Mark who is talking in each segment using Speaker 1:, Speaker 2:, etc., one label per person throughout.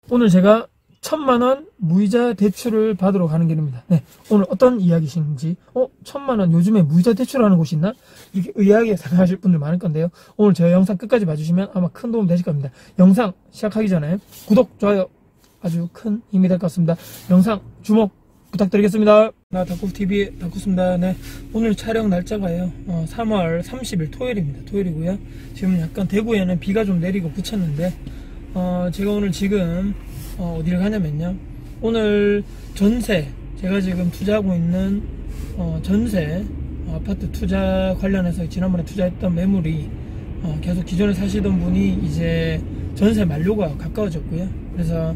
Speaker 1: 오늘 제가 1000만원 무이자 대출을 받으러 가는 길입니다. 네, 오늘 어떤 이야기신지 1000만원 요즘에 무이자 대출하는 곳이 있나? 이렇게 의아하게 생각하실 분들 많을 건데요. 오늘 제 영상 끝까지 봐주시면 아마 큰 도움 되실 겁니다. 영상 시작하기 전에 구독, 좋아요 아주 큰 힘이 될 것 같습니다. 영상 주목 부탁드리겠습니다. 다쿠TV의 다쿠입니다. 네, 오늘 촬영 날짜가요 3월 30일 토요일입니다. 토요일이고요. 지금 약간 대구에는 비가 좀 내리고 그쳤는데 제가 오늘 지금 어디를 가냐면요, 오늘 전세, 제가 지금 투자하고 있는 전세 아파트 투자 관련해서 지난번에 투자했던 매물이 계속 기존에 사시던 분이 이제 전세 만료가 가까워졌고요. 그래서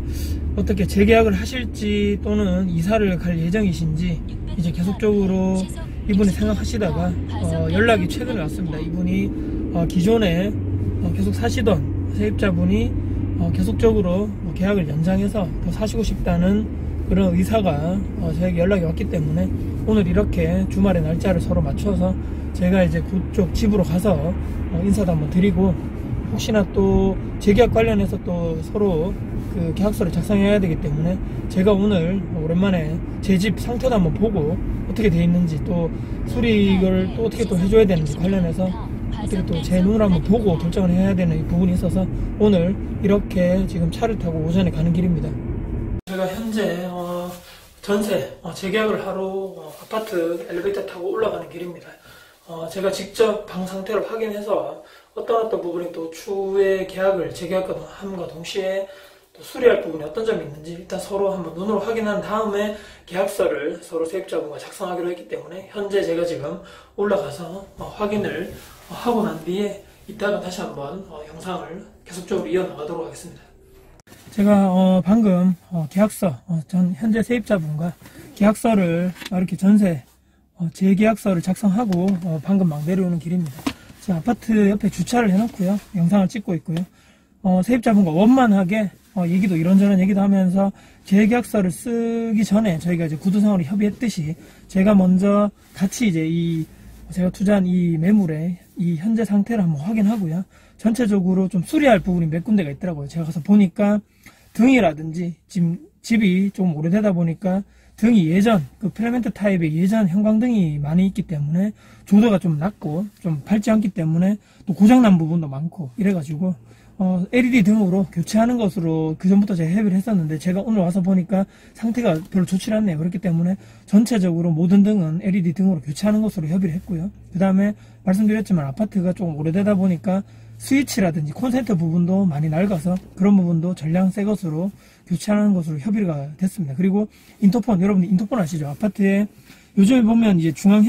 Speaker 1: 어떻게 재계약을 하실지 또는 이사를 갈 예정이신지 이제 계속적으로 이분이 생각하시다가 연락이 최근에 왔습니다. 이분이 기존에 계속 사시던 세입자분이 계속적으로 계약을 연장해서 더 사시고 싶다는 그런 의사가 저에게 연락이 왔기 때문에 오늘 이렇게 주말에 날짜를 서로 맞춰서 제가 이제 그쪽 집으로 가서 인사도 한번 드리고, 혹시나 또 재계약 관련해서 또 서로 그 계약서를 작성해야 되기 때문에 제가 오늘 오랜만에 제 집 상태도 한번 보고 어떻게 돼 있는지, 또 수리를 또 어떻게 또 해줘야 되는지 관련해서 어떻게 또 제 눈으로 한번 보고 결정을 해야 되는 부분이 있어서 오늘 이렇게 지금 차를 타고 오전에 가는 길입니다. 제가 현재 전세 재계약을 하러 아파트 엘리베이터 타고 올라가는 길입니다. 제가 직접 방 상태를 확인해서 어떤 부분이 또 추후에 계약을 재계약함과 동시에 또 수리할 부분이 어떤 점이 있는지 일단 서로 한번 눈으로 확인한 다음에 계약서를 서로 세입자분과 작성하기로 했기 때문에 현재 제가 지금 올라가서 확인을 하고 난 뒤에 이따가 다시 한번 영상을 계속적으로 이어나가도록 하겠습니다. 제가 방금 계약서, 전 현재 세입자분과 계약서를 이렇게 전세 재계약서를 작성하고 방금 막 내려오는 길입니다. 지금 아파트 옆에 주차를 해놓고요, 영상을 찍고 있고요. 세입자분과 원만하게 얘기도 이런저런 얘기도 하면서 재계약서를 쓰기 전에 저희가 이제 구두상으로 협의했듯이 제가 먼저 같이 이제 제가 투자한 이 매물의 이 현재 상태를 한번 확인하고요. 전체적으로 좀 수리할 부분이 몇 군데가 있더라고요. 제가 가서 보니까 등이라든지 지금 집이 좀 오래되다 보니까 등이 예전 그 필라멘트 타입의 예전 형광등이 많이 있기 때문에 조도가 좀 낮고 좀 밝지 않기 때문에 또 고장난 부분도 많고 이래가지고 LED 등으로 교체하는 것으로 그전부터 제가 협의를 했었는데 제가 오늘 와서 보니까 상태가 별로 좋지 않네요. 그렇기 때문에 전체적으로 모든 등은 LED 등으로 교체하는 것으로 협의를 했고요. 그 다음에 말씀드렸지만 아파트가 조금 오래되다 보니까 스위치라든지 콘센트 부분도 많이 낡아서 그런 부분도 전량 새 것으로 교체하는 것으로 협의가 됐습니다. 그리고 인터폰, 여러분들 인터폰 아시죠? 아파트에 요즘에 보면 이제 중앙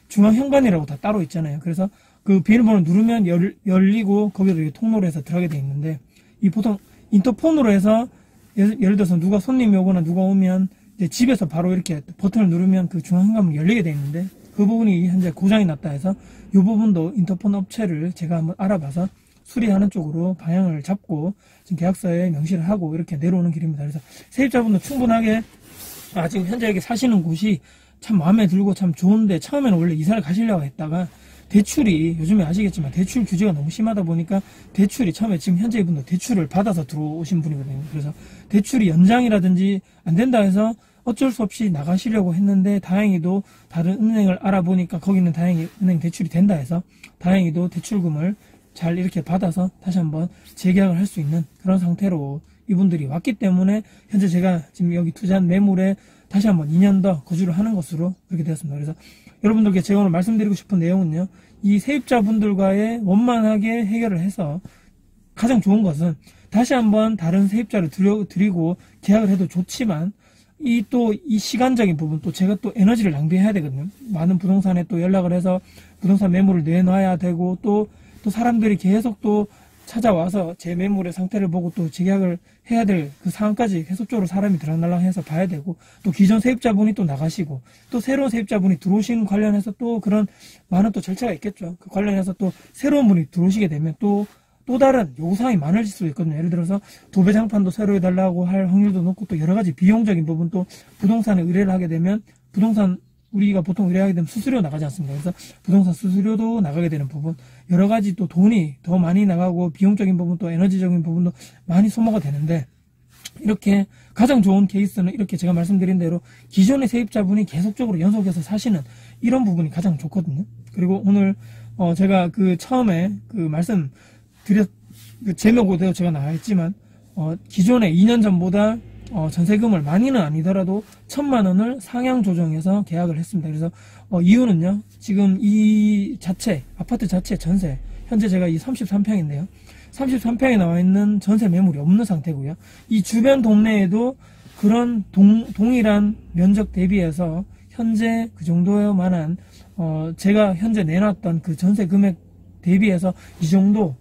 Speaker 1: 현관이라고 다 따로 있잖아요. 그래서 그 비밀번호 누르면 열리고 거기로 통로로 해서 들어가게 돼 있는데, 이 보통 인터폰으로 해서 예를 들어서 누가 손님이 오거나 누가 오면 이제 집에서 바로 이렇게 버튼을 누르면 그 중앙 현관문이 열리게 돼 있는데 그 부분이 현재 고장이 났다 해서 이 부분도 인터폰 업체를 제가 한번 알아봐서 수리하는 쪽으로 방향을 잡고 지금 계약서에 명시를 하고 이렇게 내려오는 길입니다. 그래서 세입자분도 충분하게 지금 현재 여기 사시는 곳이 참 마음에 들고 참 좋은데, 처음에는 원래 이사를 가시려고 했다가 대출이 요즘에 아시겠지만 대출 규제가 너무 심하다 보니까 대출이 처음에, 지금 현재 이분도 대출을 받아서 들어오신 분이거든요. 그래서 대출이 연장이라든지 안 된다 해서 어쩔 수 없이 나가시려고 했는데 다행히도 다른 은행을 알아보니까 거기는 다행히 은행 대출이 된다 해서 다행히도 대출금을 잘 이렇게 받아서 다시 한번 재계약을 할 수 있는 그런 상태로 이분들이 왔기 때문에 현재 제가 지금 여기 투자한 매물에 다시 한번 2년 더 거주를 하는 것으로 그렇게 되었습니다. 그래서 여러분들께 제가 오늘 말씀드리고 싶은 내용은요, 이 세입자분들과의 원만하게 해결을 해서 가장 좋은 것은 다시 한번 다른 세입자를 드리고 계약을 해도 좋지만 이 시간적인 부분, 또 제가 또 에너지를 낭비해야 되거든요. 많은 부동산에 또 연락을 해서 부동산 매물을 내놔야 되고 또 사람들이 계속 또 찾아와서 제 매물의 상태를 보고 또 재계약을 해야 될 그 상황까지 계속적으로 사람이 들락날락해서 봐야 되고, 또 기존 세입자분이 또 나가시고 또 새로운 세입자분이 들어오신 관련해서 또 그런 많은 또 절차가 있겠죠. 그 관련해서 또 새로운 분이 들어오시게 되면 또 다른 요구사항이 많아질 수 있거든요. 예를 들어서 도배장판도 새로 해달라고 할 확률도 높고, 또 여러가지 비용적인 부분, 또 부동산에 의뢰를 하게 되면 우리가 보통 의뢰하게 되면 수수료 나가지 않습니까? 그래서 부동산 수수료도 나가게 되는 부분, 여러 가지 또 돈이 더 많이 나가고 비용적인 부분, 또 에너지적인 부분도 많이 소모가 되는데, 이렇게 가장 좋은 케이스는 이렇게 제가 말씀드린 대로 기존의 세입자분이 계속적으로 연속해서 사시는 이런 부분이 가장 좋거든요. 그리고 오늘 제가 그 처음에 그 말씀드렸 그 제목으로 제가 나와있지만 기존에 2년 전보다 전세금을 많이는 아니더라도 1,000만 원을 상향 조정해서 계약을 했습니다. 그래서 이유는요, 지금 이 자체 아파트 자체 전세 현재 제가 이 33평인데요 33평에 나와 있는 전세 매물이 없는 상태고요. 이 주변 동네에도 그런 동일한 면적 대비해서 현재 그 정도만한 제가 현재 내놨던 그 전세 금액 대비해서 이 정도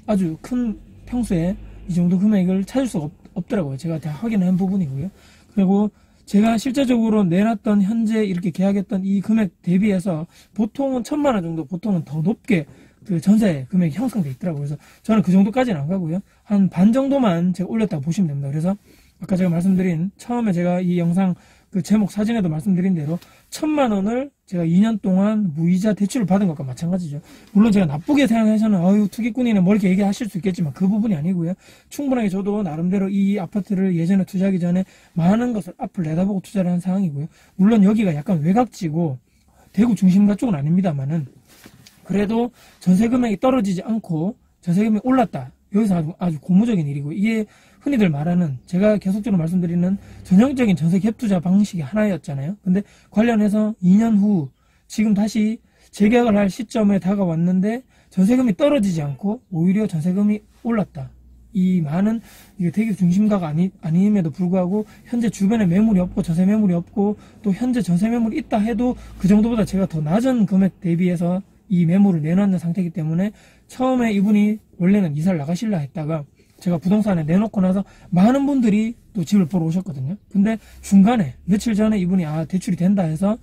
Speaker 1: 아주 큰 평수에 이 정도 금액을 찾을 수가 없더라고요. 제가 다 확인한 부분이고요. 그리고 제가 실제적으로 내놨던 현재 이렇게 계약했던 이 금액 대비해서 보통은 1,000만 원 정도 보통은 더 높게 그 전세 금액이 형성돼 있더라고요. 그래서 저는 그 정도까지는 안 가고요. 한 반 정도만 제가 올렸다고 보시면 됩니다. 그래서 아까 제가 말씀드린 처음에 제가 이 영상 그 제목 사진에도 말씀드린 대로 1,000만 원을 제가 2년 동안 무이자 대출을 받은 것과 마찬가지죠. 물론 제가 나쁘게 생각해서는 아유 투기꾼이네 뭐 이렇게 얘기하실 수 있겠지만 그 부분이 아니고요. 충분하게 저도 나름대로 이 아파트를 예전에 투자하기 전에 많은 것을 앞을 내다보고 투자를 한 상황이고요. 물론 여기가 약간 외곽지고 대구 중심가 쪽은 아닙니다만은 그래도 전세 금액이 떨어지지 않고 전세 금액이 올랐다. 여기서 아주 고무적인 일이고 이게 흔히들 말하는 제가 계속적으로 말씀드리는 전형적인 전세 갭 투자 방식이 하나였잖아요. 근데 관련해서 2년 후 지금 다시 재계약을 할 시점에 다가왔는데 전세금이 떨어지지 않고 오히려 전세금이 올랐다. 이 많은 이게 대구 중심가가 아님에도 불구하고 현재 주변에 매물이 없고 전세 매물이 없고 또 현재 전세 매물이 있다 해도 그 정도보다 제가 더 낮은 금액 대비해서 이 매물을 내놓는 상태이기 때문에 처음에 이분이 원래는 이사를 나가실라 했다가 제가 부동산에 내놓고 나서 많은 분들이 또 집을 보러 오셨거든요. 근데 중간에 며칠 전에 이분이 대출이 된다 해서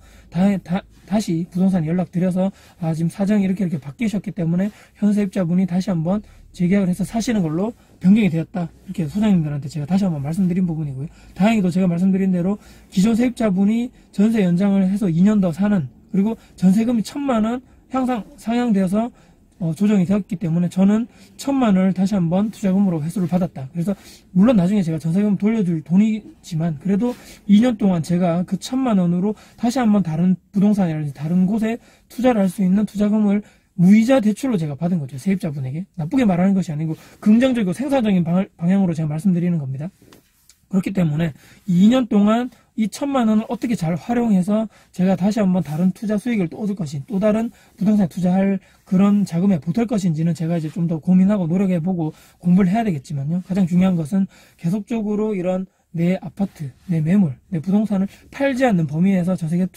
Speaker 1: 다시 부동산 연락드려서 지금 사정이 이렇게 바뀌셨기 때문에 현 세입자분이 다시 한번 재계약을 해서 사시는 걸로 변경이 되었다. 이렇게 소장님들한테 제가 다시 한번 말씀드린 부분이고요. 다행히도 제가 말씀드린 대로 기존 세입자분이 전세 연장을 해서 2년 더 사는 그리고 전세금이 1,000만 원 항상 상향되어서 조정이 되었기 때문에 저는 1,000만 원을 다시 한번 투자금으로 회수를 받았다. 그래서 물론 나중에 제가 전세금 돌려줄 돈이지만 그래도 2년 동안 제가 그 1,000만 원으로 다시 한번 다른 부동산이라든지 다른 곳에 투자를 할 수 있는 투자금을 무이자 대출로 제가 받은 거죠. 세입자분에게. 나쁘게 말하는 것이 아니고 긍정적이고 생산적인 방향으로 제가 말씀드리는 겁니다. 그렇기 때문에 2년 동안 이 1,000만 원을 어떻게 잘 활용해서 제가 다시 한번 다른 투자 수익을 또 얻을 것인지 또 다른 부동산에 투자할 그런 자금에 보탤 것인지는 제가 이제 좀 더 고민하고 노력해보고 공부를 해야 되겠지만요. 가장 중요한 것은 계속적으로 이런 내 아파트, 내 매물, 내 부동산을 팔지 않는 범위에서 전세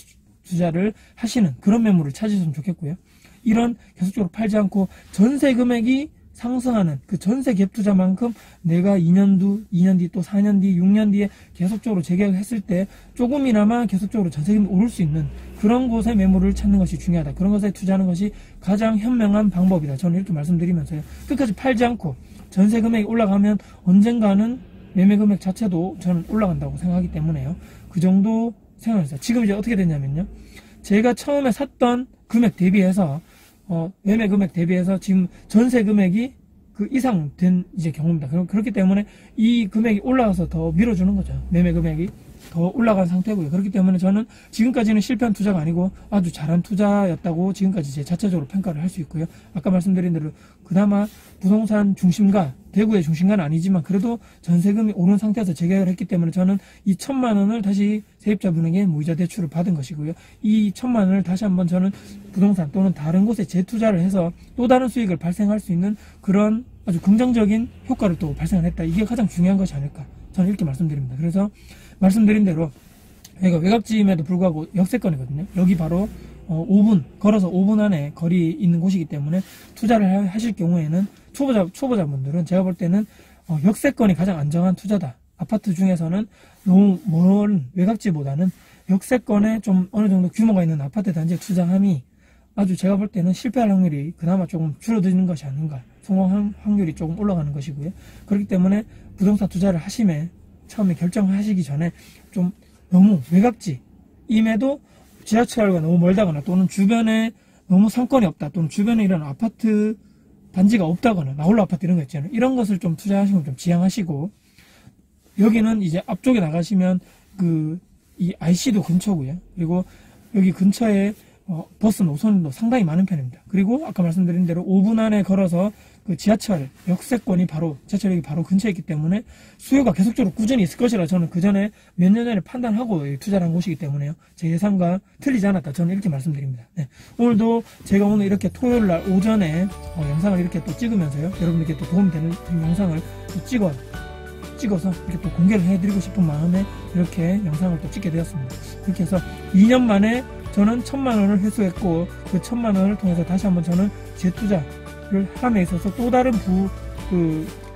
Speaker 1: 투자를 하시는 그런 매물을 찾으셨으면 좋겠고요. 이런 계속적으로 팔지 않고 전세 금액이 상승하는 그 전세 갭 투자만큼 내가 2년 뒤 또 4년 뒤 6년 뒤에 계속적으로 재계약을 했을 때 조금이나마 계속적으로 전세금이 오를 수 있는 그런 곳에 매물을 찾는 것이 중요하다. 그런 것에 투자하는 것이 가장 현명한 방법이다. 저는 이렇게 말씀드리면서요. 끝까지 팔지 않고 전세 금액이 올라가면 언젠가는 매매 금액 자체도 저는 올라간다고 생각하기 때문에요. 그 정도 생각했어요. 지금 이제 어떻게 됐냐면요. 제가 처음에 샀던 금액 대비해서 매매 금액 대비해서 지금 전세 금액이 그 이상 된 이제 경우입니다. 그렇기 때문에 이 금액이 올라가서 더 밀어주는 거죠. 매매 금액이 더 올라간 상태고요. 그렇기 때문에 저는 지금까지는 실패한 투자가 아니고 아주 잘한 투자였다고 지금까지 제 자체적으로 평가를 할 수 있고요. 아까 말씀드린 대로 그나마 부동산 중심가, 대구의 중심가는 아니지만 그래도 전세금이 오른 상태에서 재계약을 했기 때문에 저는 이 1,000만 원을 다시 세입자분에게 무이자 대출을 받은 것이고요. 이 1,000만 원을 다시 한번 저는 부동산 또는 다른 곳에 재투자를 해서 또 다른 수익을 발생할 수 있는 그런 아주 긍정적인 효과를 또 발생을 했다. 이게 가장 중요한 것이 아닐까. 저는 이렇게 말씀드립니다. 그래서 말씀드린 대로 여기가 외곽지임에도 불구하고 역세권이거든요. 여기 바로 5분, 걸어서 5분 안에 거리 있는 곳이기 때문에 투자를 하실 경우에는 초보자분들은 제가 볼 때는 역세권이 가장 안정한 투자다. 아파트 중에서는 너무 먼 외곽지보다는 역세권에 좀 어느 정도 규모가 있는 아파트 단지에 투자함이 아주 제가 볼 때는 실패할 확률이 그나마 조금 줄어드는 것이 아닌가. 성공 확률이 조금 올라가는 것이고요. 그렇기 때문에 부동산 투자를 하심에 처음에 결정하시기 전에 좀 너무 외곽지임에도 지하철과 너무 멀다거나 또는 주변에 너무 상권이 없다 또는 주변에 이런 아파트 단지가 없다거나 나홀로 아파트 이런 거 있잖아요. 이런 것을 좀 투자하시면 좀 지양하시고 여기는 이제 앞쪽에 나가시면 이 IC도 근처고요. 그리고 여기 근처에 버스 노선도 상당히 많은 편입니다. 그리고 아까 말씀드린 대로 5분 안에 걸어서 그 지하철 역세권이 바로 지하철역이 바로 근처에 있기 때문에 수요가 계속적으로 꾸준히 있을 것이라 저는 그 전에 몇 년 전에 판단하고 투자를 한 곳이기 때문에요. 제 예상과 틀리지 않았다. 저는 이렇게 말씀드립니다. 네. 오늘도 제가 오늘 이렇게 토요일 날 오전에 영상을 이렇게 또 찍으면서요. 여러분들께 또 도움되는 영상을 또 찍어서 이렇게 또 공개를 해드리고 싶은 마음에 이렇게 영상을 또 찍게 되었습니다. 그렇게 해서 2년 만에 저는 1,000만 원을 회수했고 그 1,000만 원을 통해서 다시 한번 저는 재투자를 함에 있어서 또 다른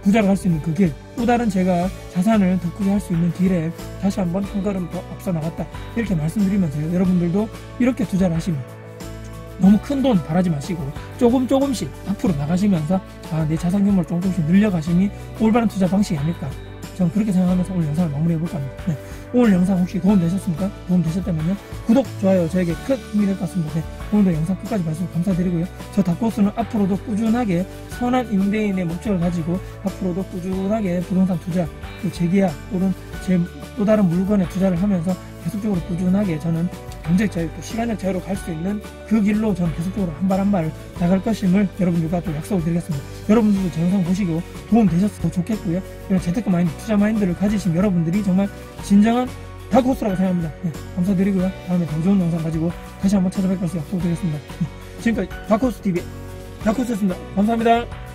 Speaker 1: 부자를 할 수 있는 그 길, 또 다른 제가 자산을 더 크게 할 수 있는 길에 다시 한번 한 걸음 더 앞서 나갔다. 이렇게 말씀드리면서요. 여러분들도 이렇게 투자를 하시면 너무 큰 돈 바라지 마시고 조금씩 앞으로 나가시면서 내 자산 규모를 조금씩 늘려가심이 올바른 투자 방식이 아닐까. 저는 그렇게 생각하면서 오늘 영상을 마무리해볼까 합니다. 네. 오늘 영상 혹시 도움되셨습니까? 도움되셨다면요. 구독, 좋아요 저에게 큰 힘이 될 것 같습니다. 네. 오늘도 영상 끝까지 봐주셔서 감사드리고요. 저 다코스는 앞으로도 꾸준하게 선한 임대인의 목적을 가지고 앞으로도 꾸준하게 부동산 투자, 또 재계약 또는 또 다른 물건에 투자를 하면서 계속적으로 꾸준하게 저는 경제적 자유, 또 시간적 자유로 갈 수 있는 그 길로 저는 계속적으로 한 발 한 발 나갈 것임을 여러분들과 또 약속을 드리겠습니다. 여러분들도 제 영상 보시고 도움 되셨으면 좋겠고요. 이런 재테크 마인드, 투자 마인드를 가지신 여러분들이 정말 진정한 다크호스라고 생각합니다. 네, 감사드리고요. 다음에 더 좋은 영상 가지고 다시 한번 찾아뵐 것을 약속드리겠습니다. 지금까지 다크호스 TV 다크호스였습니다. 감사합니다.